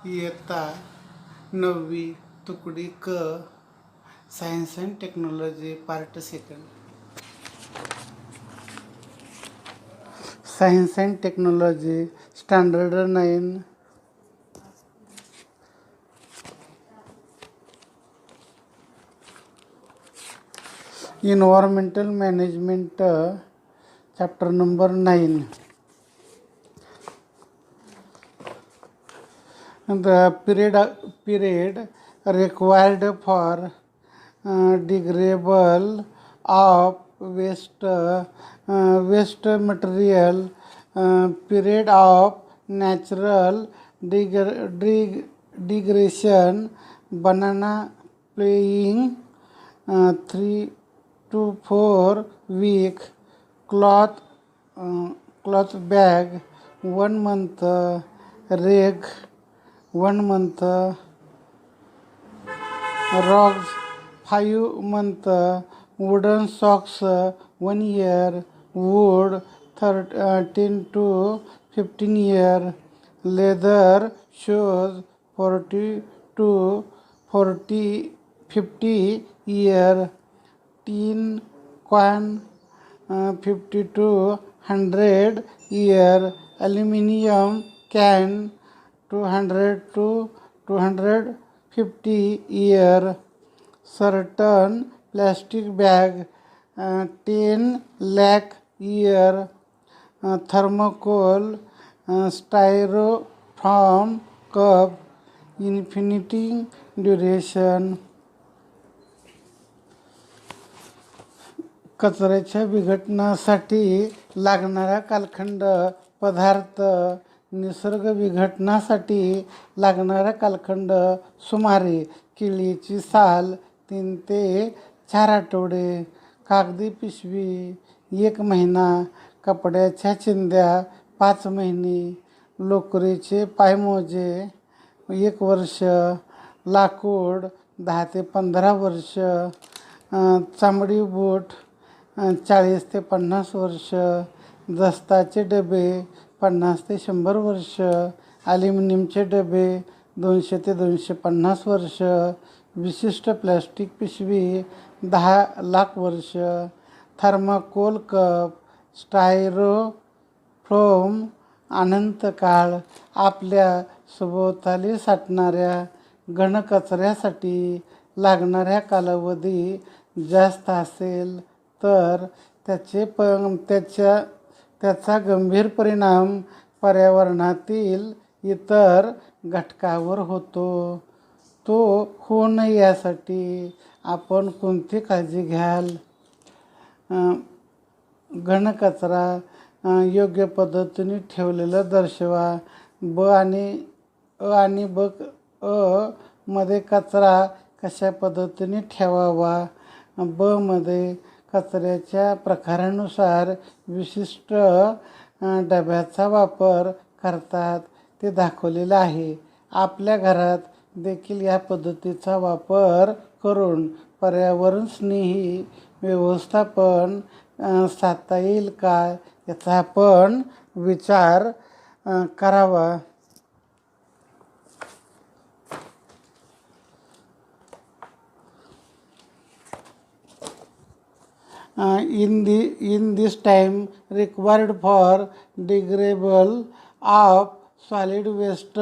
इयत्ता 9वी तुकडी क science and technology part second. Science and technology standard 9. Environmental management, chapter number 9. The period required for degradable of waste material, period of natural degradation, banana playing 3 to 4 week, cloth bag 1 month, rag 1 month, rocks 5 month, wooden socks 1 year, wood 13 to 15 year, leather shoes 40 to 50 year, tin can 50 to 100 year, aluminium can 200 to 250 year, certain plastic bag 10 lakh year, thermocol styrofoam cup infinity duration. कचऱ्याच्या विघटनासाठी लागणारा कालखंड पदार्थ, निसर्ग विघटनासाठी लागणारा कालखंड सुमारे केळीची साल 3 ते 4 आठवडे, कागदी पिशवी 1 महिना, कपड्याच्या चिंध्या 5 महिने, लोकरीचे पायमोजे 1 वर्ष, लाकूड 10 ते 15 वर्ष, चामडी बूट 40 ते 50 वर्ष, दस्ताचे डबे 50 ते 100 वर्ष, ॲल्युमिनियमचे डबे 200 ते 250 वर्ष, विशिष्ट प्लॅस्टिक पिशवी 10 लाख वर्ष, थर्माकोल कप स्टायरोफोम अनंत काळ. आपल्या सभोवताली साठणाऱ्या घनकचऱ्यासाठी लागणाऱ्या कालावधी जास्त असेल तर त्याचा गंभीर परिणाम पर्यावरणातील इतर घटकावर होतो. तो होऊ नये यासाठी आपण कोणती काळजी घ्याल? घनकचरा योग्य पद्धतीने ठेवलेला दर्शवा. अ आणि ब मध्ये कचरा कशा पद्धतीने ठेवावा. ब मध्ये कचऱ्याच्या प्रकारानुसार विशिष्ट डब्याचा वापर करतात ते दाखवलेलं आहे. आपल्या घरात देखील या पद्धतीचा वापर करून पर्यावरण स्नेही व्यवस्थापन साधता येईल का याचा आपण विचार करावा. In this time required for degradable of solid waste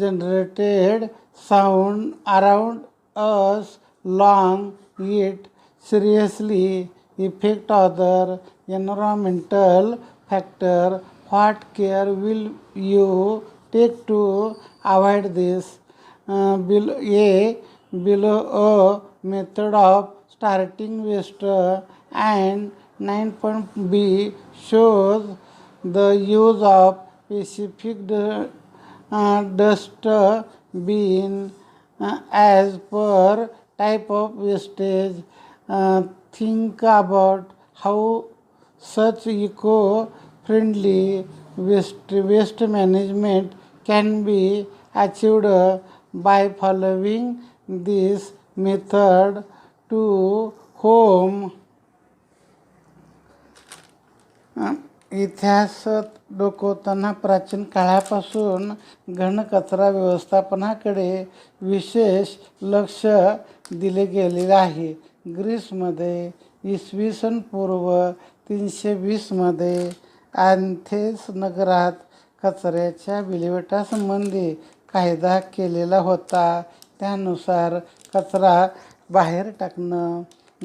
generated sound around us long it seriously affect other environmental factor. What care will you take to avoid this? Below a method of starting waste and 9.b shows the use of specific dust bin as per type of wastage. Think about how such eco-friendly waste management can be achieved by following this method to home. इतिहास डोकवताना प्राचीन काळापासून घनकचरा व्यवस्थापनाकडे विशेष लक्ष दिले गेलेले आहे. ग्रीसमध्ये इसवी सन पूर्व 320मध्ये ॲथेन्स नगरात कचऱ्याच्या विल्हेवाटीसंबंधी कायदा केलेला होता. त्यानुसार कचरा बाहेर टाकणं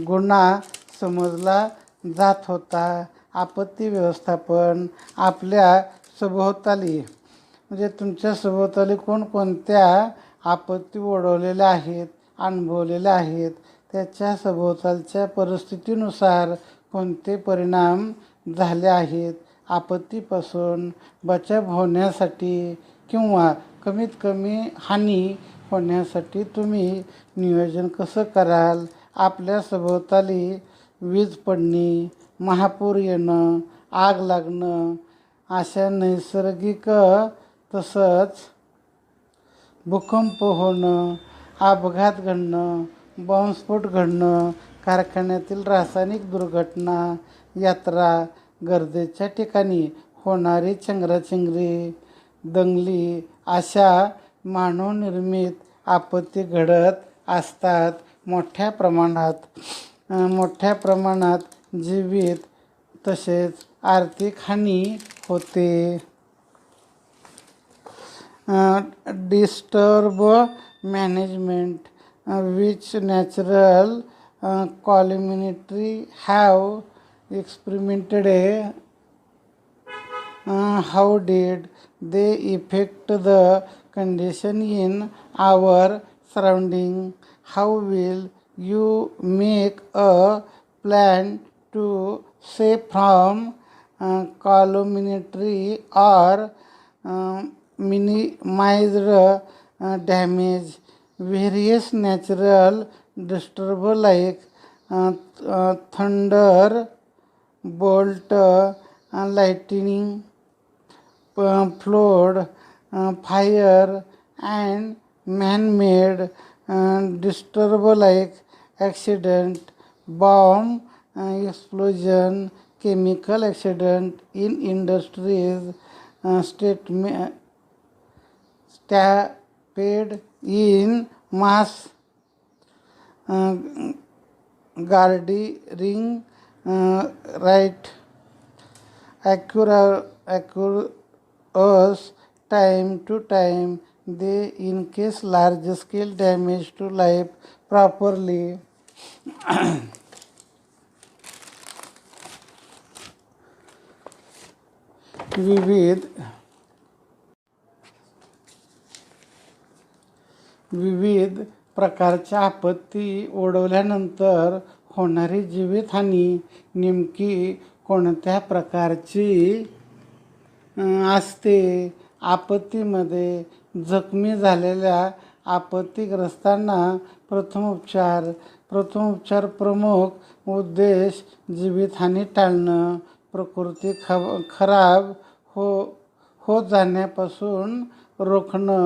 गुन्हा समजला जात होता. आपत्ती व्यवस्थापन आपल्या सभोवताली म्हणजे तुमच्या सभोवताली कोणकोणत्या आपत्ती ओढवलेल्या आहेत, अनुभवलेल्या आहेत, त्याच्या सभोवतालच्या परिस्थितीनुसार कोणते परिणाम झाले आहेत, आपत्तीपासून बचाव होण्यासाठी किंवा कमीत कमी हानी होण्यासाठी तुम्ही नियोजन कसं कराल. आपल्या सभोवताली वीज पडणे, महापूर येणं, आग लागणं अशा नैसर्गिक तसंच भूकंप होणं, अपघात घडणं, बॉम्बस्फोट घडणं, कारखान्यातील रासायनिक दुर्घटना, यात्रा, गर्दीच्या ठिकाणी होणारी चेंगराचेंगरी, दंगली अशा मानवनिर्मित आपत्ती घडत असतात. मोठ्या प्रमाणात जीवित तसेच आर्थिक हानी होते. Disturb management which natural calamity have experimented how did they affect the condition in our surrounding. How will you make a plan to save from calamity or minimize damage. Various natural disturbers like thunder, bolt, lightning, flood, fire, and man-made disturbers like accident, bomb explosion, chemical accident in industries, stampede in mass gathering, right occurs time to time. They increase large scale damage to life properly. विविध प्रकारच्या आपत्ती ओढवल्यानंतर होणारी जीवितहानी नेमकी कोणत्या प्रकारची असते. आपत्तीमध्ये जखमी झालेल्या आपत्तीग्रस्तांना प्रथमोपचार प्रमुख उद्देश जीवितहानी टाळणं, प्रकृती खराब होत जाण्यापासून रोखणं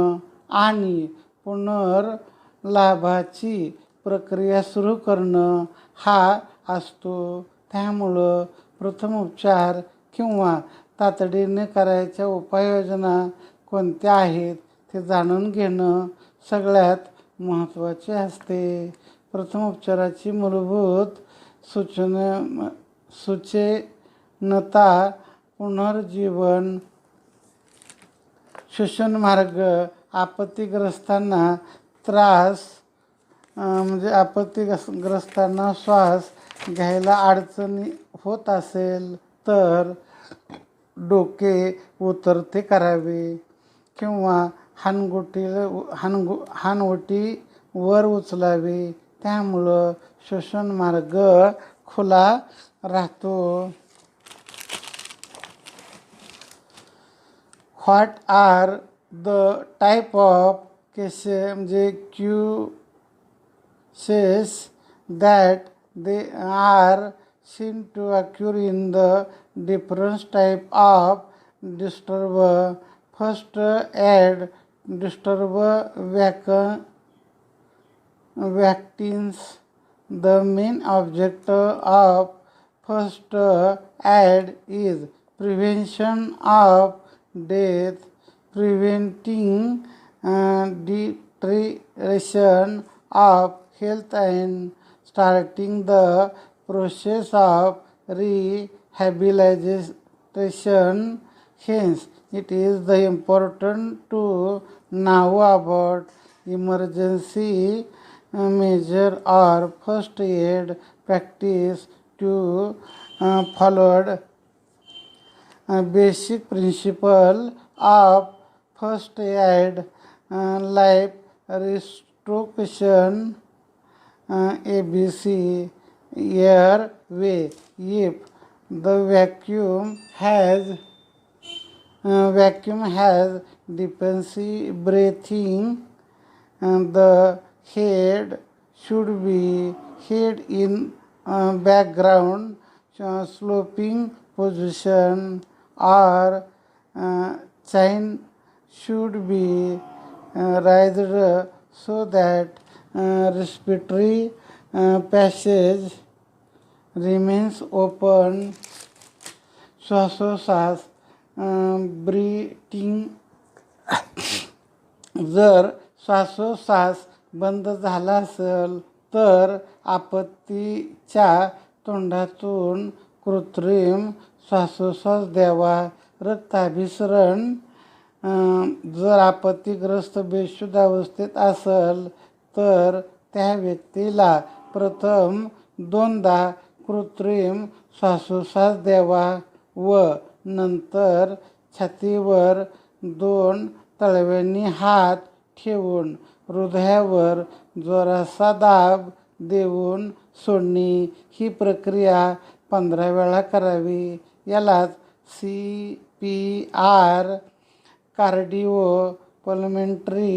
आणि पुनर्लाभाची प्रक्रिया सुरू करणं हा असतो. त्यामुळं प्रथमोपचार किंवा तातडीने करायच्या उपाययोजना कोणत्या आहेत ते जाणून घेणं सगळ्यात महत्त्वाचे असते. प्रथमोपचाराची मूलभूत सूचनता, पुनरुज्जीवन, श्वसनमार्ग. आपत्तीग्रस्तांना श्वास घ्यायला अडचणी होत असेल तर डोके उतरते करावे किंवा हानवटी वर उचलावे. त्यामुळं श्वसनमार्ग खुला राहतो. What are the type of cases that they are seen to occur in the different type of disturber. First aid disturber vaccines. The main object of first aid is prevention of death, preventing deterioration of health, and starting the process of rehabilitation. Hence, it is the important to know about emergency measure or first aid practice to followed basic principle of first aid, life restoration, ABC, airway. If the vacuum has difficulty breathing, the head should be head in background sloping position, or chin should be raised so that respiratory passage remains open. श्वासोच्छ्वास breathing जर श्वासोच्छ्वास बंद झाला असेल तर आपत्तीच्या तोंडातून कृत्रिम श्वासोच्छ्वास द्यावा. रक्ताभिसरण जर आपत्तीग्रस्त बेशुद्ध अवस्थेत असेल तर त्या व्यक्तीला प्रथम 2दा कृत्रिम श्वासोच्छ्वास द्यावा व नंतर छातीवर 2 तळव्यांनी हात ठेवून हृदयावर जोराचा दाब देऊन सोडणे. ही प्रक्रिया 15 वेळा करावी. यालाच CPR कार्डिओ पल्मोनरी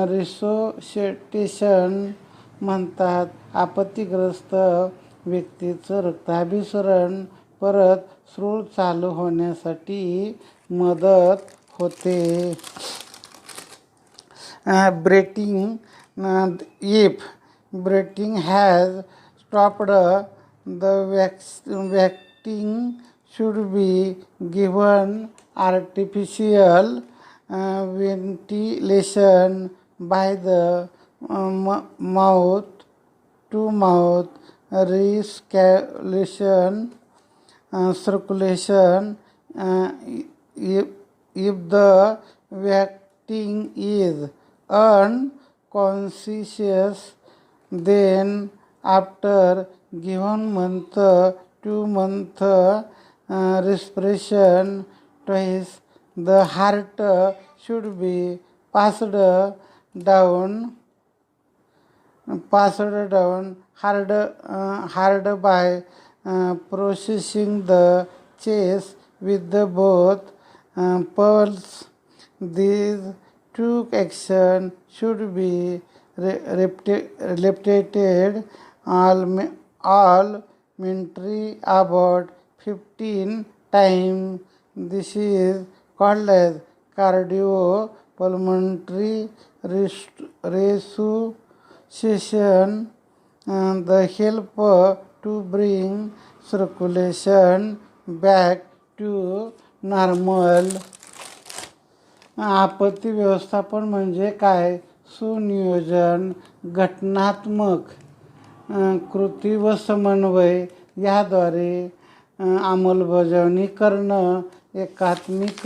रिसोसिटेशन म्हणतात. आपत्तीग्रस्त व्यक्तीचं रक्ताभिसरण परत सुरळीत चालू होण्यासाठी मदत होते. Breathing, if breathing has stopped, the vaccine should be given artificial ventilation by the mouth to mouth circulation. If the vaccine is unconscious, then after given month to month respiration twice, the heart should be passed down hard by processing the chest with the both pulse. These two actions should be repeated elementary about 15 times. This is called as cardiopulmonary resuscitation. The help to bring circulation back to normal. आपत्ती व्यवस्थापन म्हणजे काय? सुनियोजन, घटनात्मक कृती व समन्वय याद्वारे अंमलबजावणी करणं. एकात्मिक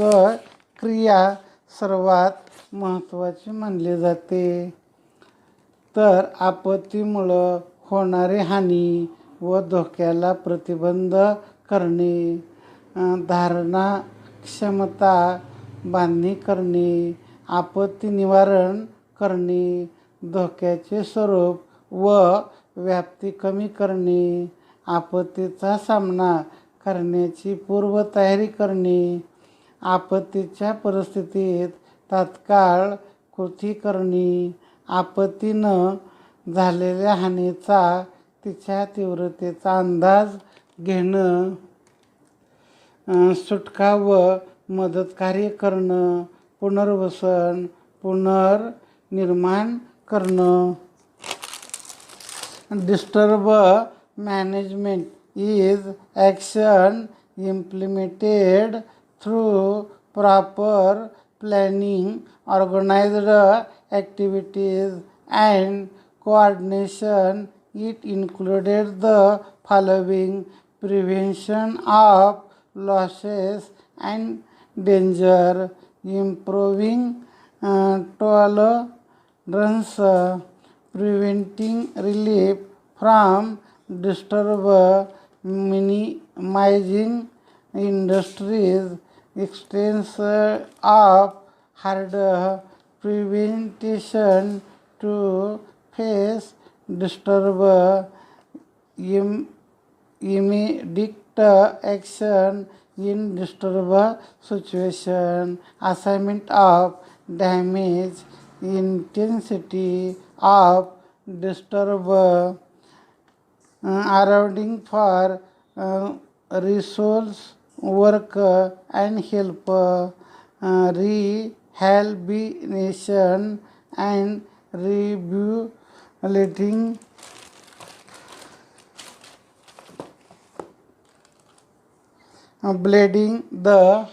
क्रिया सर्वात महत्त्वाची मानली जाते. तर आपत्तीमुळं होणारी हानी व धोक्याला प्रतिबंध करणे, धारणा क्षमता बांधणी करणे, आपत्ती निवारण करणे, धोक्याचे स्वरूप व व्याप्ती कमी करणे, आपत्तीचा सामना करण्याची पूर्वतयारी करणे, आपत्तीच्या परिस्थितीत तात्काळ कृती करणे, आपत्तीनं झालेल्या हानीचा तिच्या तीव्रतेचा अंदाज घेणं, सुटका व मदतकार्य करणं, पुनर्वसन पुनर्निर्माण करणं. Disaster management is action implemented through proper planning, organized activities, and coordination. It included the following: prevention of losses and danger, improving tolerance, preventing relief from disturbance, minimizing industries, extension of hard prevention to face disturbance, immediate action in disturbance situation, assignment of damage, intensity of disturbance, allowing for resource work and help, rehabilitation and rehabilitating bleeding the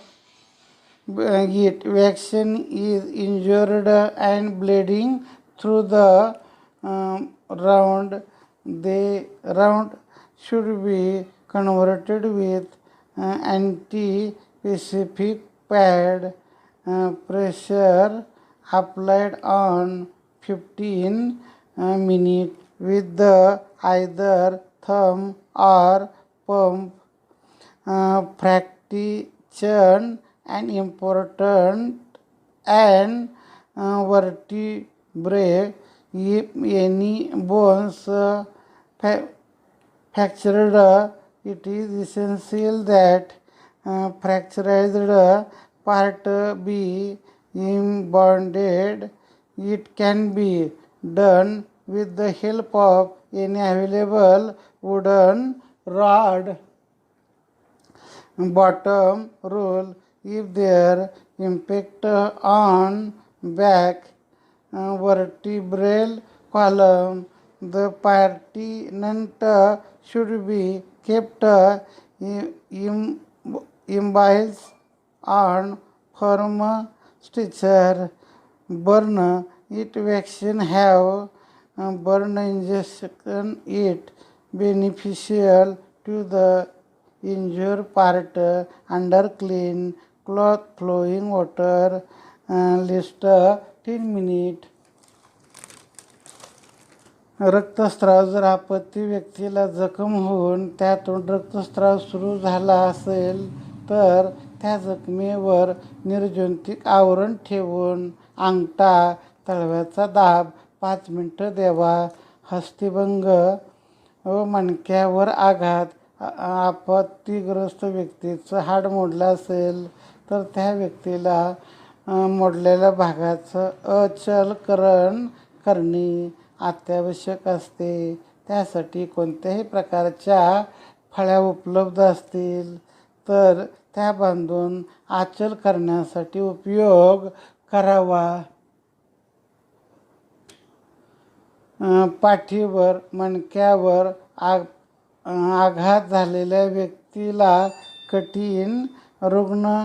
it vaccine is injured and bleeding through the round. The round should be converted with anti-specific pad, pressure applied on 15 minutes with the either thumb or pump. Fraction and important and vertebrae. If any bones fractured, it is essential that fractured part be implanted. It can be done with the help of any available wooden rod. Bottom rule: if there impact on back vertebral column, the pertinent should be kept imbalanced on firm stretcher. Burn it vaccine have burn injection it beneficial to the injured part under clean cloth, flowing water, least 10 minutes. रक्तस्राव: जर आपत्ती व्यक्तीला जखम होऊन त्यातून रक्तस्राव सुरू झाला असेल तर त्या जखमेवर निर्जंतुक आवरण ठेवून अंगठा तळव्याचा दाब 5 मिनिटं द्यावा. हस्तिभंग व मणक्यावर आघात: आपत्तीग्रस्त व्यक्तीचं हाड मोडलं असेल तर त्या व्यक्तीला मोडलेल्या भागाचं अचलकरण करणे अत्यावश्यक असते. त्यासाठी कोणत्याही प्रकारच्या फळ्या उपलब्ध असतील तर त्या बांधून आचल करण्यासाठी उपयोग करावा. पाठीवर मणक्यावर आघात झालेल्या व्यक्तीला कठीण रुग्ण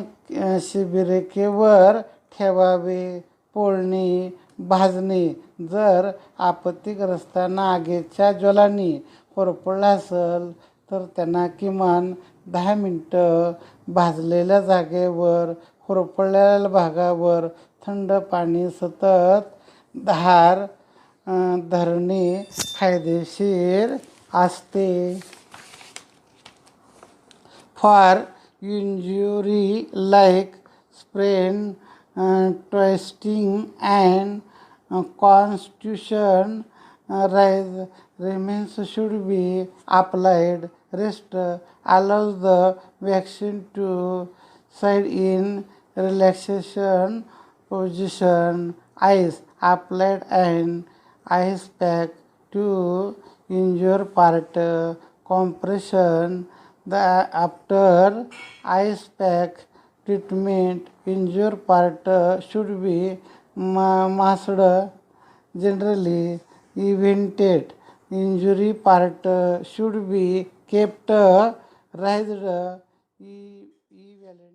शिबिकेवर ठेवावे. पोळणे, भाजणे: जर आपत्तीग्रस्तांना आगीच्या ज्वालांनी होरपळलं असेल तर त्यांना किमान 10 मिनिटं भाजलेल्या जागेवर होरपळलेल्या भागावर थंड पाणी सतत धार धरणे फायदेशीर असते. For injury like sprain, twisting and contusion, remains should be applied. Rest allows the vaccine to side in relaxation position. Ice applied and ice pack to injured part. Compression: after ice pack treatment, injured part should be massaged. Generally, evented injury part should be kept raised e valent